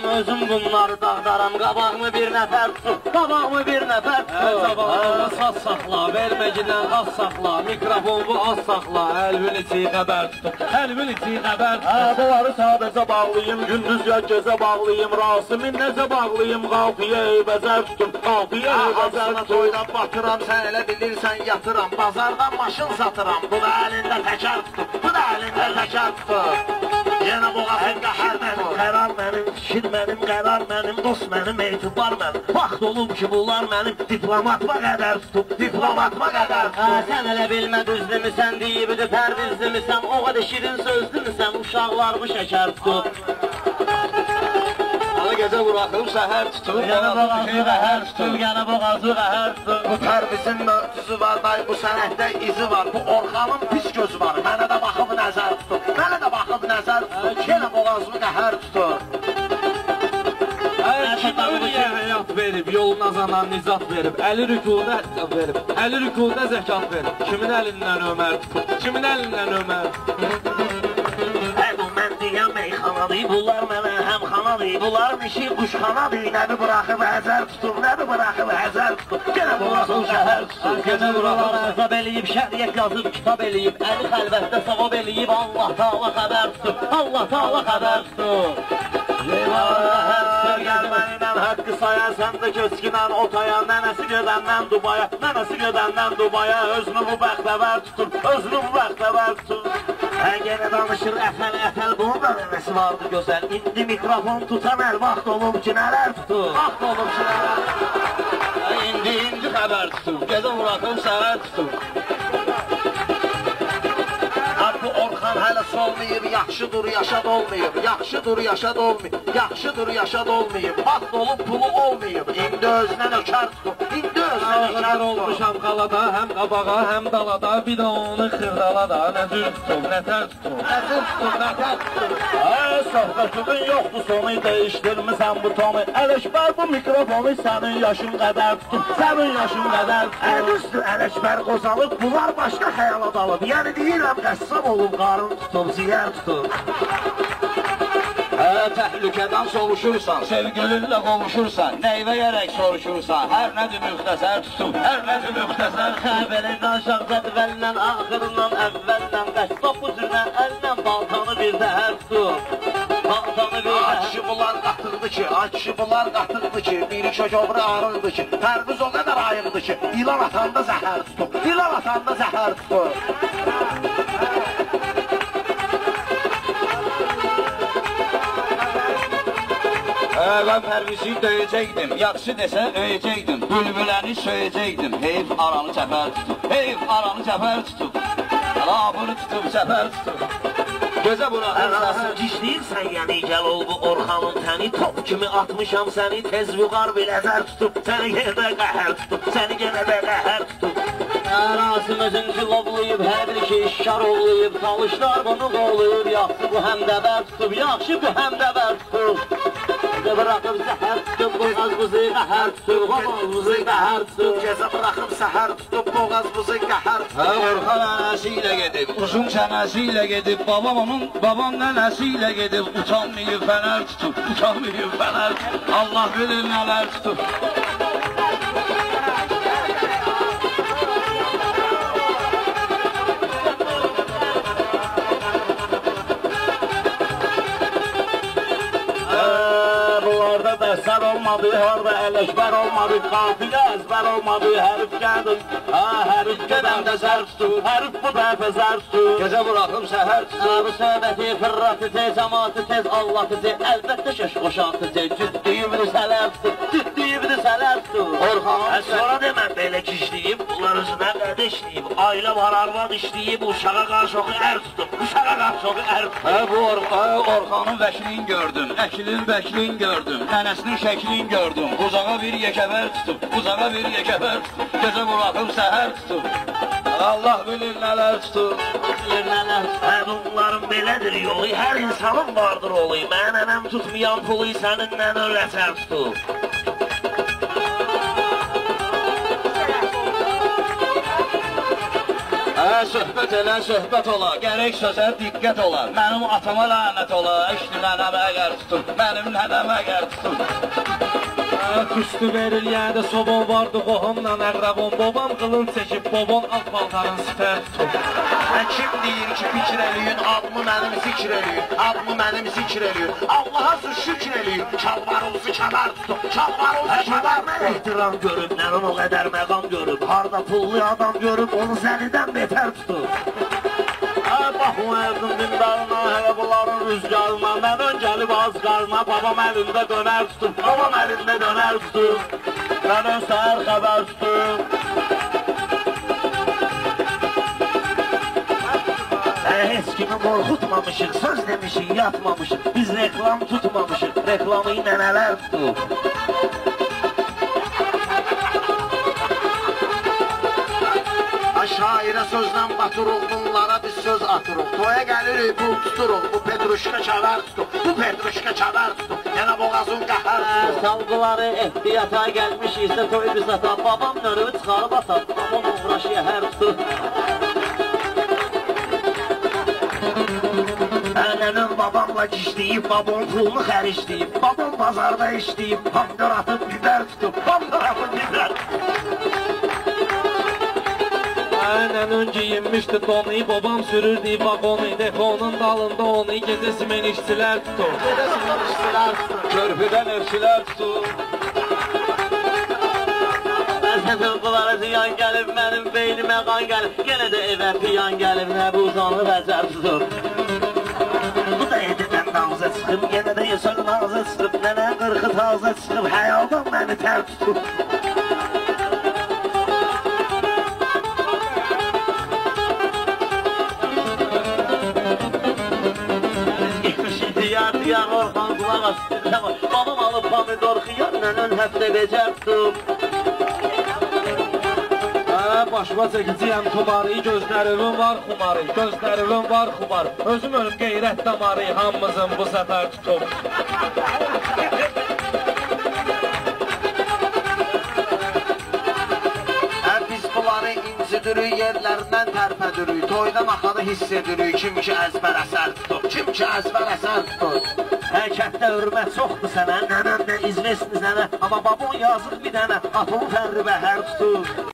Mən özüm bunları dağdaram, qabağımı bir nəfər tutub, qabağımı bir nəfər tutub. Qabağımı saz saxla, verməgindən qaz saxla, mikrofonu az saxla, əlbin içi qəbər tutub, əlbin içi qəbər tutub. Bunları sadəcə bağlayım, gündüz ya gecə bağlayım, Rasimin necə bağlayım, qaltıya eybəzər tutum, qaltıya eybəzər tutum. Toydan batıram, sən elə bilirsən yatıram, bazardan maşın satıram, bu da əlində təkər tutub, bu da əlində təkər tutub. Yenə boğazın qəhər mənim, qərar mənim, fikir mənim, qərar mənim, dost mənim, etibar mənim. Vaxt olub ki, bunlar mənim diplomatma qədər tutub, diplomatma qədər tutub. Sən elə bilmə düzdümüsən, deyibidir pərdizlimüsən, o qədər şirin sözdümüsən, uşaqlarımı şəkər tutub. Gecə buraxıb, səhər tutub, Yenə boğazı qəhər tutub, yenə boğazı qəhər tutub. Bu pərbizin möhtüzü var, day bu sənətdə izi var, bu Orxanın pis gözü var, mənə də baxıb nəzər tutub, mənə də baxıb nəzər tutub, yenə boğazımı qəhər tutub. Kim ölüyə həyat verib, yoluna zaman nicat verib, əli rükuda həccat verib, əli rükuda zəkat verib, kimin əlindən Ömər tutub, kimin əlindən Ömər tutub. Meyxanadır, bunlar mənə həmxanadır, bunlar mişi quşxanadır, nəbi buraxıb həzər tutub, nəbi buraxıb həzər tutub, yenə buraxıb şəhər tutub. Gecə buralar əzab eləyib, şəriyyət yazıb, kitab eləyib, əli xəlvətdə savab eləyib, Allah Taala xəbər tutub, Allah Taala xəbər tutub. Gəlməniylə haqqı sayarsan da köçkinən otaya, nənəsi gedəndən Dubaya, nənəsi gedəndən Dubaya, özünü bu bəxtəvər tutub, özünü bu bəxtəvər tutub. Yenə danışır əfəl, bunun da nənəsi vardı gözəl, indi mikrofon tutan əl, vaxt olub ki, nələr tutub, vaxt olub ki, nələr tutub. İndi xəbər tutub, gecə buraxıb səhər tutub. Bu Orxan hələ solmayıb, yaxşıdır, yaşad olmayıb, yaxşıdır, yaşad olmayıb, yaxşıdır, yaşad olmayıb, vaxt olub, pulu olmayıb, indi özünə nökər tutub, indi özünə nökər tutub. Olmuşam qalada, həm qabağa, həm dalada, bir də onu xırdalada, nəcür tutub, nətər tutub, nəcür tutub, nətər tutub. Söhbətimin yoxdur, sonu dəyişdirmisən bu tonu, Ələkbər bu mikrofonu sənin yaşın qədər tutub, sənin yaşın qədər tutub. Əlüstü Ələkbər qozalıb, bunlar başqa xəyala dalıb, yəni deyirəm qəssab olub, qarın tutub, ziyər tutub. Təhlükədən soruşursan, sevgilinlə qovuşursan, neyvə yerək soruşursan, hər nədir müxtəsər tutub, hər nədir müxtəsər tutub. Belə danışaq cədvəllə, axırından, əvvəllə, qəssab bu cürlə, əllə baltanı bir dəhər tutub. Baltanı bir dəhər. Akışı bunlar qatıqdı ki, akışı bunlar qatıqdı ki, biri kökövrü arıqdı ki, pərviz o qədər ayıqdı ki, ilan atanda zəhər tutub, ilan atanda zəhər tutub. Mən pərvizi döyəcəkdim, yaxşı desə öyəcəkdim, bülbüləni söyəcəkdim, heyf aranı cəfər tutub, heyf aranı cəfər tutub, labını tutub, cəfər tutub. Gözə buraxır Ərasın gişləyirsən, yəni gəl ol bu Orxanın təni, top kimi atmışam səni, tez vüqar biləcər tutub, səni yenə də qəhər tutub, səni yenə də qəhər tutub. Ərasın özün cilovlayıb, hər bir ki işkar oluyub, talışlar bunu qoluyub, yaxşı bu həmdəbər tutub, yaxşı bu həmdəbər tutub. Bırakıb zəhər tutub, boğazımızı qəhər tutub, boğazımızı qəhər tutub. Gecə bıraxıb səhər tutub, boğazımızı qəhər tutub. Orxan nənəsi ilə gedib, uzun çənəsi ilə gedib, babam nənəsi ilə gedib, utanmayıb fənər tutub, utanmayıb fənər tutub, Allah bilir nələr tutub. Əsər olmadı, harada Ələkbər olmadı, qafilə əzbər olmadı, hərif gəldin, hərif gedəndə zər tutub, hərif bu dəfə zər tutub. Gecə buraxıb səhər tutub. Bu söhbəti, fırratı tez, cəmatı tez, Allahı tez, əlbəttə şəş qoşaqı tez, cüddüyümünü sələr tutub, cüddüyümünü sələr tutub. Orxan, sonra deməm belə ki işləyib, bunlar özünə qədə işləyib, ailə var, arvad işləyib, uşağa qarşı oxu ər tutub, uşağa qarşı oxu ər tutub. Bu Orxanın vəklini gördüm, əkilin vəklini gördüm, nənəsinin şəklini gördüm, buzağa bir yekəbər tutub, buzağa bir yekəbər tutub, gecə buraxıb səhər tutub, Allah bilir nələr tutub, bilir nələr tutub. Bunların belədir yolu, hər insanın vardır olu, mən ənəm tutmayan pulu sənindən öyrətər tutub. söhbət ola, gərək sözə diqqət ola. Mənim atama lənət ola, eşli nənəmə əgər tutun, mənim nənəmə əgər tutun. Küstü veriliyədə sobon vardı, qohumla əqrəbon. Babam qılın çəkib, babon alt paltarın sipər tutub. Kim deyir ki, fikir eləyin, adımı mənim zikr eləyin, adımı mənim zikr eləyin. Allah'a şükür eləyin, çalvarımızı kəmər tutub, çalvarımızı kəmər tutub. ehtiram görüb, nənən o qədər məqam görüb, harda pullu adam görüb, onu zənidən betər tutub. Baxmayasın dindarına, hələ bunların rüzgarına. Məndən gəlib az qarına, babam əlində dönər tutub, babam əlində dönər tutub. Məndən səhər xəbər tutub. Heç kimi qorxutmamışıq, söz demişik, yatmamışıq. Biz reklam tutmamışıq, reklamı nənələr tutub. Şairə sözlə batırıq, bunlara biz söz atırıq. Toya gəlirik, pul tuturuq, bu Petruşka kəvər tutub, bu Petruşka kəvər tutub. Yenə boğazın qəhər tutub. Salqıları ehtiyata gəlmiş isə toy bir sata, babam nörüvü çıxarıb atar, babam uğraşıya hər tutub. Nənəm babamla gişləyib, babam pulunu xəricləyib, babam bazarda işləyib, pomidor atıb biber tutub, pomidor atıb biber tutub. Nənən giyinmişdi donu, babam sürürdü vagonu, deponun dalında onu gecə simen işçilər tutur. Gecə simen işçilər tutur. Körpüdən evçilər tutub. Məzəfin qıları ziyan gəlib, mənim beynimə qan gəlib, yenə də evə piyan gəlib, nə bu uzanı vəcər tutub. Bu da edidən nağıza çıxıb, yenə də yaşaq nağıza çıxıb, nənə qırxı taza çıxıb, həyadan məni tər tutub. Diyar Orxan qulaq asır, babam alıb pomidor xiyar, nənən həftə becər tutub. Başıma çəkiciyəm tumarı, gözlərimin var xumarı, gözlərimin var xumar. Özüm ölüm qeyrət damarı, hamımızın bu səfər tutub. Biz bunları incidirik, yerlərindən tərpədirik, toydan axanı hiss edirik, kim ki əzbər əsər tutub, kim ki əzbər əsər tutub. Hərəkətdə hörmət çoxdur sənə, nənəm də izvesli sənə, amma babon yazıq bir dənə, atımı fərri bəhər tutub.